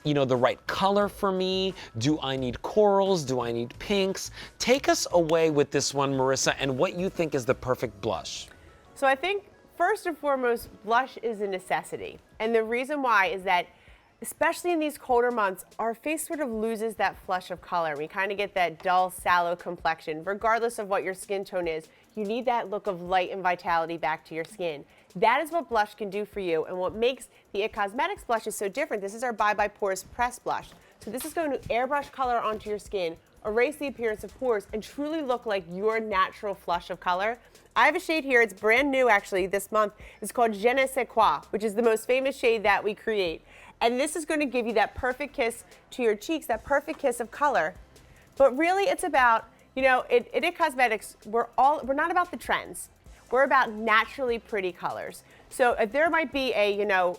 the right color for me? Do I need corals? Do I need pinks? Take us away with this one, Marissa, and what you think is the perfect blush. So I think first and foremost, blush is a necessity. And the reason why is that, especially in these colder months, our face sort of loses that flush of color. We kind of get that dull, sallow complexion. Regardless of what your skin tone is, you need that look of light and vitality back to your skin. That is what blush can do for you, and what makes the IT Cosmetics blushes so different. This is our Bye Bye Pores Press Blush. So this is going to airbrush color onto your skin, erase the appearance of pores, and truly look like your natural flush of color. I have a shade here, it's brand new actually this month. It's called Je ne sais quoi, which is the most famous shade that we create. And this is going to give you that perfect kiss to your cheeks, that perfect kiss of color. But really it's about, at IT Cosmetics, we're not about the trends. We're about naturally pretty colors. So if there might be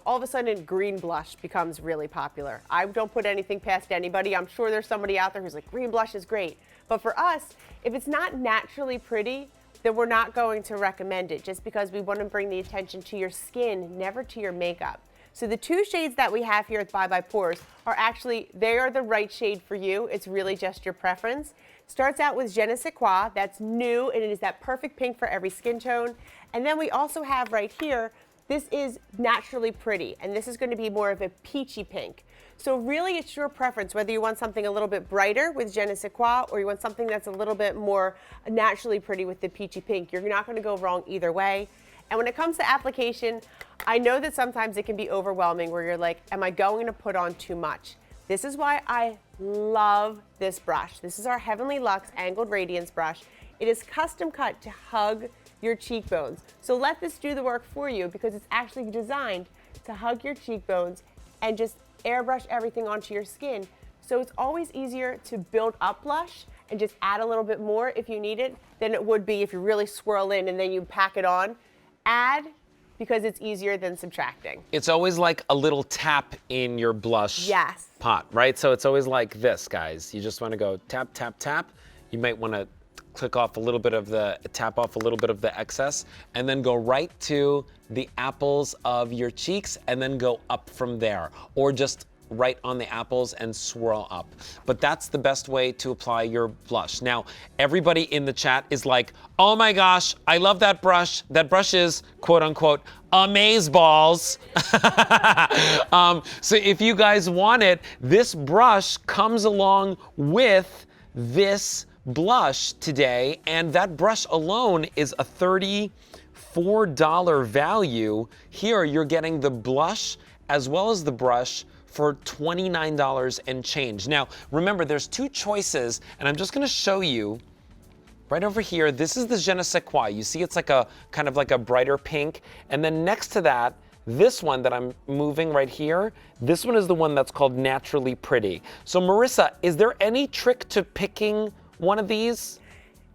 all of a sudden green blush becomes really popular. I don't put anything past anybody. I'm sure there's somebody out there who's like, green blush is great. But for us, if it's not naturally pretty, then we're not going to recommend it, just because we want to bring the attention to your skin, never to your makeup. So the two shades that we have here at Bye Bye Pores are actually, they are the right shade for you. It's really just your preference. Starts out with Je ne sais quoi, that's new, and it is that perfect pink for every skin tone. And then we also have right here, this is naturally pretty, and this is going to be more of a peachy pink. So really it's your preference, whether you want something a little bit brighter with Je ne sais quoi, or you want something that's a little bit more naturally pretty with the peachy pink. You're not going to go wrong either way. And when it comes to application, I know that sometimes it can be overwhelming where you're like, am I going to put on too much? This is why I love this brush. This is our Heavenly Luxe Angled Radiance brush. It is custom cut to hug your cheekbones. So let this do the work for you, because it's actually designed to hug your cheekbones and just airbrush everything onto your skin. So it's always easier to build up blush and just add a little bit more if you need it than it would be if you really swirl in and then you pack it on. Add, because it's easier than subtracting. It's always like a little tap in your blush pot, right? So it's always like this, guys. You just want to go tap, tap, tap. You might want to tap off a little bit of the excess, and then go right to the apples of your cheeks and then go up from there, or just right on the apples and swirl up. But that's the best way to apply your blush. Now, everybody in the chat is like, oh my gosh, I love that brush. That brush is, quote unquote, amazeballs. So if you guys want it, this brush comes along with this blush today, and that brush alone is a $34 value. Here you're getting the blush as well as the brush for $29 and change. Now, remember, there's two choices, and I'm just gonna show you right over here. This is the Je ne sais quoi. You see it's like a kind of like a brighter pink, and then next to that, this one that I'm moving right here, this one is the one that's called Naturally Pretty. So Marissa, is there any trick to picking one of these?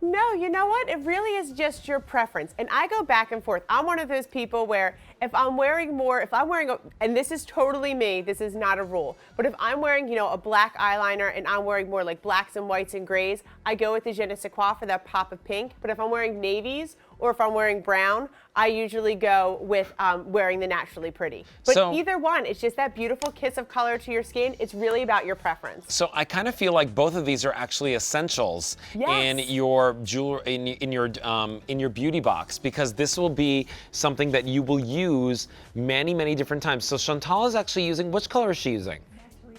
No, you know what? It really is just your preference. And I go back and forth. I'm one of those people where if I'm wearing and this is totally me, this is not a rule, but if I'm wearing, a black eyeliner and I'm wearing more like blacks and whites and grays, I go with the Je ne sais quoi for that pop of pink. But if I'm wearing navies or if I'm wearing brown, I usually go with wearing the Naturally Pretty. But either one, it's just that beautiful kiss of color to your skin. It's really about your preference. So I kind of feel like both of these are actually essentials in your in your beauty box, because this will be something that you will use many, many different times. So Chantal is actually using, which color is she using?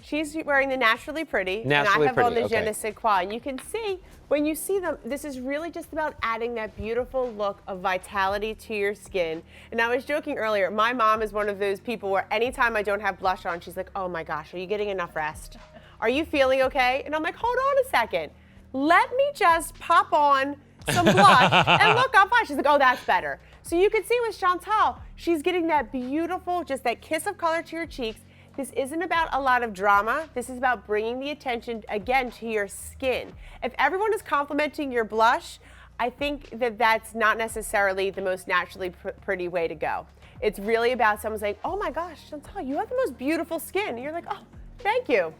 She's wearing the Naturally Pretty, Naturally and I have Pretty, on the okay. Je ne sais quoi. And you can see, when you see them, this is really just about adding that beautiful look of vitality to your skin. And I was joking earlier, my mom is one of those people where anytime I don't have blush on, she's like, oh my gosh, are you getting enough rest? Are you feeling okay? And I'm like, hold on a second. Let me just pop on some blush and look, I'm fine. She's like, oh, that's better. So you can see with Chantal, she's getting that beautiful, just that kiss of color to your cheeks. This isn't about a lot of drama. This is about bringing the attention, again, to your skin. If everyone is complimenting your blush, I think that that's not necessarily the most naturally pretty way to go. It's really about someone saying, oh my gosh, Chantal, you have the most beautiful skin. And you're like, oh, thank you.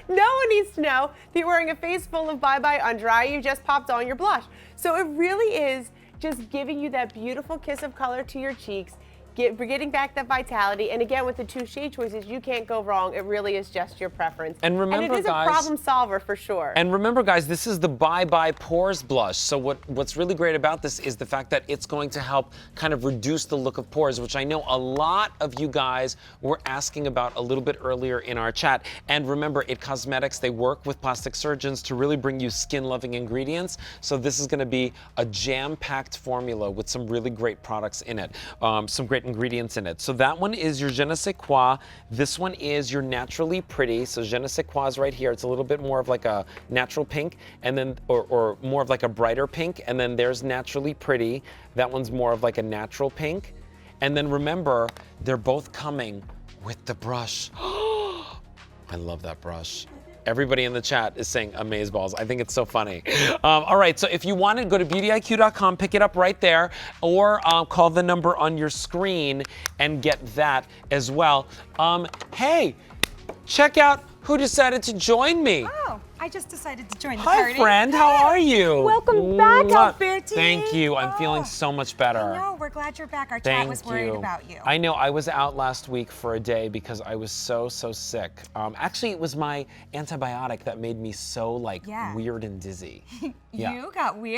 No one needs to know that you're wearing a face full of Bye Bye under eye. You just popped on your blush. So it really is just giving you that beautiful kiss of color to your cheeks, getting back that vitality. And again, with the 2 shade choices, you can't go wrong. It really is just your preference. And remember, and it is guys, a problem solver for sure. And remember, guys, this is the Bye Bye Pores blush. So what's really great about this is the fact that it's going to help kind of reduce the look of pores, which I know a lot of you guys were asking about a little bit earlier in our chat. And remember, It Cosmetics, they work with plastic surgeons to really bring you skin-loving ingredients. So this is going to be a jam-packed formula with some really great products in it, some great ingredients in it. So that one is your Je ne sais quoi. This one is your Naturally Pretty. So Je ne sais quoi is right here. It's a little bit more of like a natural pink, and then or more of like a brighter pink. And then there's Naturally Pretty. That one's more of like a natural pink. And then remember, they're both coming with the brush. I love that brush. Everybody in the chat is saying amazeballs. I think it's so funny. All right, so if you want it, go to beautyiq.com, pick it up right there, or call the number on your screen and get that as well. Hey, check out who decided to join me. Oh, I just decided to join the party. Hi, friend. How are you? Welcome back, Alberti. Thank you. I'm feeling so much better. I know. We're glad you're back. Our chat was worried about you. I know. I was out last week for a day because I was so sick. Actually, it was my antibiotic that made me so weird and dizzy. You got weird.